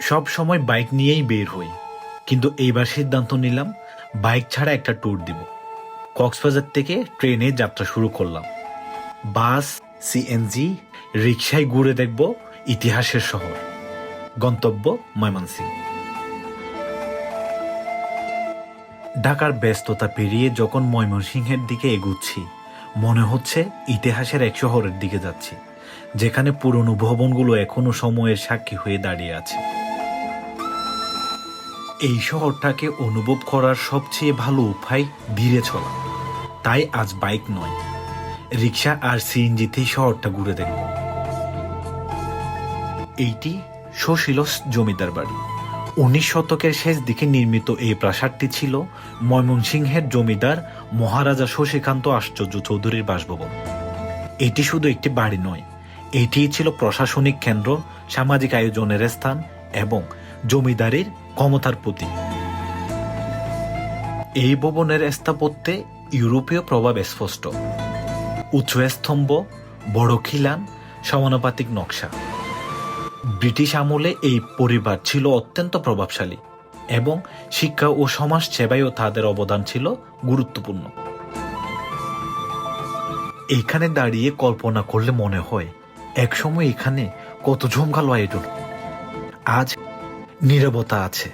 সব সময় বাইক নিয়েই বের হই, কিন্তু এইবার সিদ্ধান্ত নিলাম বাইক ছাড়া একটা ট্যুর দিব। কক্সবাজার থেকে ট্রেনে যাত্রা শুরু করলাম। বাস, সিএনজি, রিকশায় ঘুরে দেখব ইতিহাসের শহর। গন্তব্য ময়মনসিংহ। ঢাকার ব্যস্ততা পেরিয়ে যখন ময়মনসিংহের দিকে এগুচ্ছি, মনে হচ্ছে ইতিহাসের এক শহরের দিকে যাচ্ছি, যেখানে পুরনো ভবনগুলো এখনো সময়ের সাক্ষী হয়ে দাঁড়িয়ে আছে। এই শহরটাকে অনুভব করার সবচেয়ে ভালো উপায় ধীরে চলা। তাই আজ বাইক নয়, রিক্সা আর সিএনজিতেই শহরটা ঘুরে দেখব। এইটি সুশীলস জমিদার বাড়ি। 19 শতকের শেষ দিকে নির্মিত এই প্রাসাদটি ছিল ময়মনসিংহের জমিদার মহারাজা শশীকান্ত আশ্চর্য চৌধুরীর বাসভবন। এটি শুধু একটি বাড়ি নয়, এটি ছিল প্রশাসনিক কেন্দ্র, সামাজিক আয়োজনের স্থান এবং জমিদারির ক্ষমতার প্রতীক। এই ভবনের স্থাপত্যে ইউরোপীয় প্রভাব স্পষ্ট। উঁচু স্তম্ভ, বড় খিলান, সমানুপাতিক নকশা। ব্রিটিশ আমলে এই পরিবার ছিল অত্যন্ত প্রভাবশালী এবং শিক্ষা ও সমাজ সেবায়ও তাদের অবদান ছিল গুরুত্বপূর্ণ। এখানে দাঁড়িয়ে কল্পনা করলে মনে হয় একসময় এখানে কত জমকালো আয়োজন। আজ নীরবতা আছে,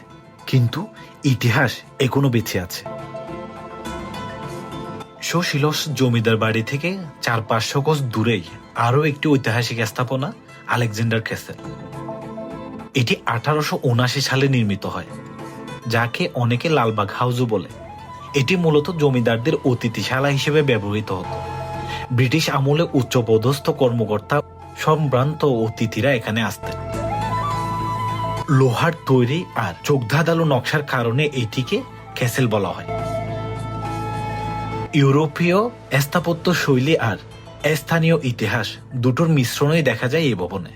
কিন্তু ইতিহাস এখনো বেঁচে আছে। সুশীলস জমিদার বাড়ি থেকে 400-500 গজ দূরেই আরও একটি ঐতিহাসিক স্থাপনা, আলেকজান্ডার ক্যাসেল। এটি 1879 সালে নির্মিত হয়, যাকে অনেকে লালবাগ হাউসও বলে। এটি মূলত জমিদারদের অতিথিশালা হিসেবে ব্যবহৃত হতো। ব্রিটিশ আমলে উচ্চপদস্থ কর্মকর্তা, সম্ভ্রান্ত অতিথিরা এখানে আসতেন। লোহার তৈরি আর চোখধাঁধালো নকশার কারণে এটিকে ক্যাসেল বলা হয়। ইউরোপীয় স্থাপত্য শৈলী আর স্থানীয় ইতিহাস দুটোর মিশ্রণই দেখা যায় এই ভবনে।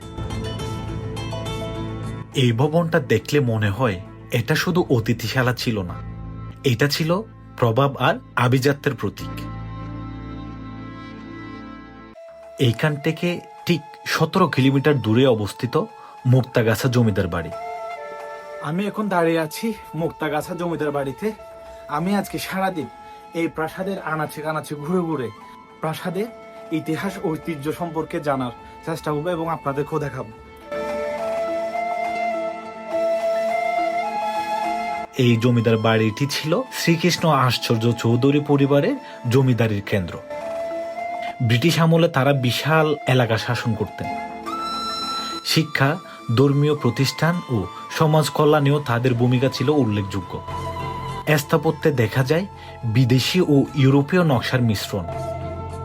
এই ভবনটা দেখলে মনে হয় এটা শুধু অতিথিশালা ছিল না, এটা ছিল প্রভাব আর আভিজাত্যের প্রতীক। এইখান থেকে ঠিক 17 কিলোমিটার দূরে অবস্থিত মুক্তাগাছা জমিদার বাড়ি। আমি এখন দাঁড়িয়ে আছি মুক্তাগাছা জমিদার বাড়িতে। আমি আজকে সারাদিন এই প্রাসাদের আনাচে কানাচে ঘুরে ঘুরে প্রাসাদের ইতিহাস ঐতিহ্য সম্পর্কে জানার চেষ্টা করবো এবং আপনাদেরকেও দেখাবো। এই জমিদার বাড়িটি ছিল শ্রীকৃষ্ণ আশ্চর্য চৌধুরী পরিবারের জমিদারির কেন্দ্র। ব্রিটিশ আমলে তারা বিশাল এলাকা শাসন করতেন। শিক্ষা, ধর্মীয় প্রতিষ্ঠান ও সমাজ কল্যাণেও তাদের ভূমিকা ছিল উল্লেখযোগ্য। স্থাপত্যে দেখা যায় বিদেশি ও ইউরোপীয় নকশার মিশ্রণ।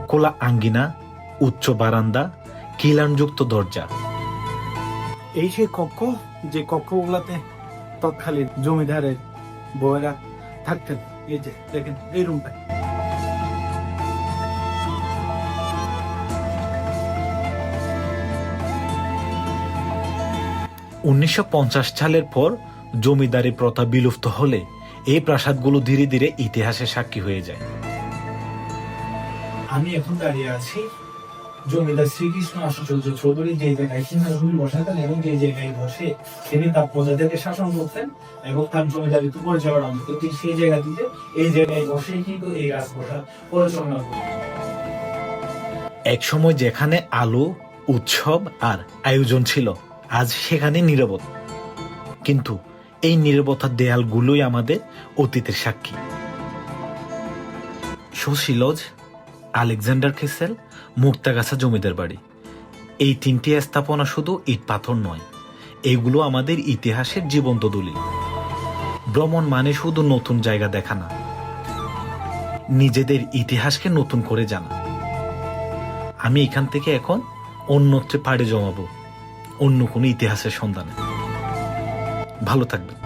খোলা আঙ্গিনা, উচ্চ বারান্দা, খিলানযুক্ত দরজা। এই সেই কক্ষ, যে কক্ষগুলাতে তৎকালীন জমিদারের বউয়েরা থাকতেন। এই যে দেখেন এই রুমটা। উনিশশো সালের পর জমিদারি প্রথা বিলুপ্ত হলে এই প্রাসাদগুলো ধীরে ধীরে ইতিহাসের সাক্ষী হয়ে যায়। আমি এখন দাঁড়িয়ে আছি জমিদার শ্রীকৃষ্ণ আশ্চর্য চৌধুরী যে জায়গায় সিংহাসনে বসাতেন এবং যে জায়গায় বসে তিনি তার প্রজাদেরকে শাসন করতেন এবং তার জমিদারিত্ব পরিচালনা করতেন, ঠিক সেই জায়গাটিতে এই জায়গায় বসে কিন্তু এই রাজপ্রাসাদ পরিচালনা করতেন। এক সময় যেখানে আলো, উৎসব আর আয়োজন ছিল, আজ সেখানে নীরবতা। কিন্তু এই নীরবতার দেয়ালগুলোই আমাদের অতীতের সাক্ষী। সুশীলজ, আলেকজান্ডার ক্যাসেল, মুক্তাগাছা জমিদার বাড়ি, এই 3টি স্থাপনা শুধু ইট পাথর নয়, এগুলো আমাদের ইতিহাসের জীবন্ত দলিল। ভ্রমণ মানে শুধু নতুন জায়গা দেখা না, নিজেদের ইতিহাসকে নতুন করে জানা। আমি এখান থেকে এখন অন্যত্রে পাড়ি জমাবো, অন্য কোনো ইতিহাসের সন্ধানে। ভালো থাকবেন।